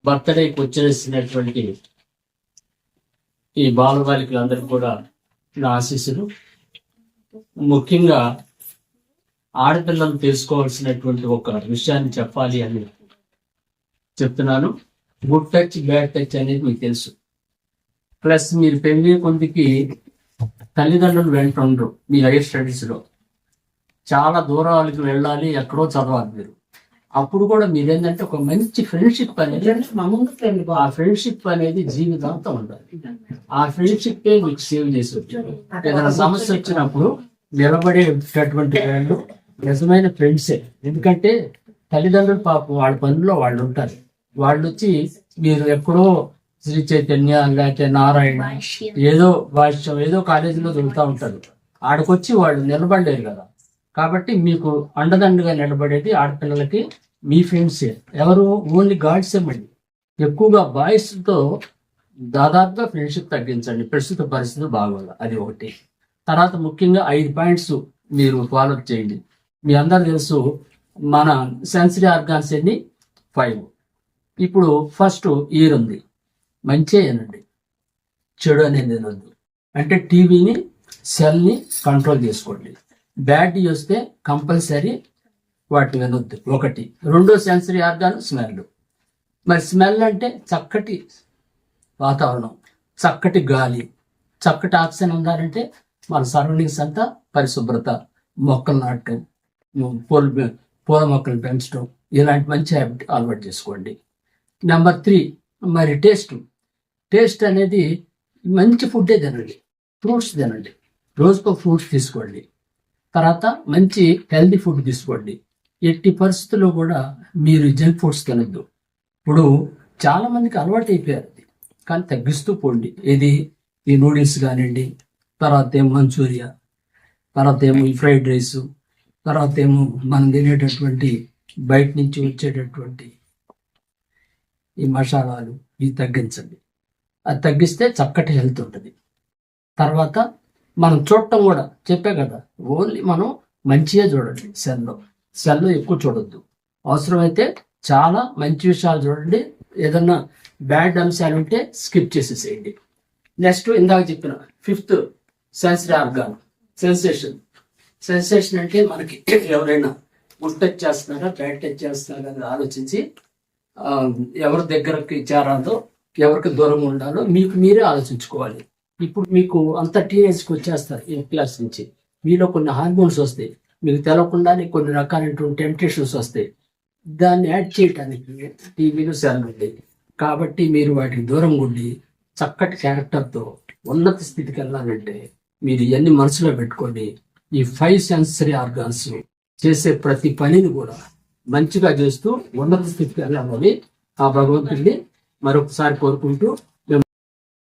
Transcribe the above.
బర్త్డేకి వచ్చేసినటువంటి ఈ బాలబాలికలందరూ కూడా నా ఆశీస్సులు. ముఖ్యంగా ఆడపిల్లలు తెలుసుకోవాల్సినటువంటి ఒక విషయాన్ని చెప్పాలి అని చెప్తున్నాను. గుడ్ టచ్ బ్యాడ్ టచ్ అనేది మీకు తెలుసు. ప్లస్ మీరు పెళ్లి కొందికి తల్లిదండ్రులు వెంట ఉండరు. మీ హైయర్ స్టడీస్లో చాలా దూరాలకు వెళ్ళాలి, ఎక్కడో చదవాలి మీరు. అప్పుడు కూడా మీరేంటంటే ఒక మంచి ఫ్రెండ్షిప్ అనేది, ఆ ఫ్రెండ్షిప్ అనేది జీవితాంతం ఉండాలి. ఆ ఫ్రెండ్షిప్ మీకు సేవ్ చేసి వచ్చారు. ఏదైనా సమస్య వచ్చినప్పుడు నిలబడేటటువంటి వాళ్ళు నిజమైన ఫ్రెండ్సే. ఎందుకంటే తల్లిదండ్రులు పాపం వాళ్ళ పనుల్లో వాళ్ళు ఉంటారు. వాళ్ళు వచ్చి మీరు ఎక్కడో శ్రీ చైతన్య లేకపోతే నారాయణ ఏదో భాష్యం ఏదో కాలేజీలో చదువుతూ ఉంటారు. ఆడకొచ్చి వాళ్ళు నిలబడలేరు కదా. కాబట్టి మీకు అండదండగా నిలబడేది ఆడపిల్లలకి మీ ఫ్రెండ్సే. ఎవరు? ఓన్లీ గాడ్సే. మళ్ళీ ఎక్కువగా బాయ్స్తో దాదాపుగా ఫ్రెండ్షిప్ తగ్గించండి, ప్రస్తుత పరిస్థితులు బాగోదు. అది ఒకటి. తర్వాత ముఖ్యంగా 5 పాయింట్స్ మీరు ఫాలో చేయండి. మీ అందరు తెలుసు మన సెన్సరీ ఆర్గాన్స్ ఎన్ని? 5. ఇప్పుడు ఫస్ట్ ఇయర్ ఉంది, మంచి ఏనండి, చెడు అనేది తినొద్దు. అంటే టీవీని సెల్ని కంట్రోల్ చేసుకోండి. బ్యాడ్ వస్తే కంపల్సరీ వాటిని వినొద్దు. ఒకటి. రెండో సెన్సరీ ఆర్గాన్ స్మెల్. మరి స్మెల్ అంటే చక్కటి వాతావరణం, చక్కటి గాలి, చక్కటి ఆక్సిజన్ ఉండాలంటే మన సరౌండింగ్స్ అంతా పరిశుభ్రత, మొక్కలు నాటడం, పూల మొక్కలు పెంచడం, ఇలాంటి మంచి హ్యాబిట్ అలవాటు చేసుకోండి. నెంబర్ 3 మరి టేస్ట్ అనేది మంచి ఫుడ్డే తినండి, ఫ్రూట్స్ తినండి, రోజుకో ఫ్రూట్స్ తీసుకోండి. తర్వాత మంచి హెల్దీ ఫుడ్ తీసుకోండి. ఎట్టి పరిస్థితుల్లో కూడా మీరు జంక్ ఫుడ్స్ తినద్దు. ఇప్పుడు చాలా మందికి అలవాటు అయిపోయారు, కానీ తగ్గిస్తూ పోండి. ఇది ఈ నూడిల్స్ కానివ్వండి, తర్వాత ఏమో మంచూరియా, తర్వాత ఏమో ఈ ఫ్రైడ్ రైస్, తర్వాత ఏమో మనం తినేటటువంటి బయట నుంచి వచ్చేటటువంటి ఈ మసాలాలు, ఇవి తగ్గించండి. అది తగ్గిస్తే చక్కటి హెల్త్ ఉంటుంది. తర్వాత మనం చూడటం కూడా చెప్పే కదా, ఓన్లీ మనం మంచిగా చూడండి. సెల్లో ఎక్కువ చూడొద్దు. అవసరమైతే చాలా మంచి విషయాలు చూడండి. ఏదన్నా బ్యాడ్ అంశాలు ఉంటే స్కిప్ చేసేసేయండి. నెక్స్ట్ ఇందాక చెప్పిన 5th సెన్సరీ ఆర్గాన్ సెన్సేషన్ అంటే మనకి ఎవరైనా గుడ్ టచ్ చేస్తున్నారా బ్యాడ్ టచ్ చేస్తున్నారా అని ఆలోచించి ఎవరి దగ్గరకి చేరాలో ఎవరికి దూరం ఉండాలో మీకు మీరే ఆలోచించుకోవాలి. ఇప్పుడు మీకు అంత టీనేజ్కి వచ్చేస్తారు 8th క్లాస్ నుంచి. మీలో కొన్ని హార్మోన్స్ వస్తాయి, మీకు తెలవకుండానే కొన్ని రకాలైనటువంటి టెంప్టేషన్స్ వస్తాయి. దాన్ని యాడ్ చేయడానికి టీవీలు సెల్ ఉండేది. కాబట్టి మీరు వాటికి దూరంగా ఉండి చక్కటి క్యారెక్టర్తో ఉన్నత స్థితికి వెళ్ళాలంటే మీరు ఇవన్నీ మనసులో పెట్టుకోండి. ఈ 5 సెన్సరీ ఆర్గాన్స్ చేసే ప్రతి పనిని కూడా మంచిగా చేస్తూ ఉన్నత స్థితికి వెళ్ళాలని ఆ భగవంతుడిని మరొకసారి కోరుకుంటూ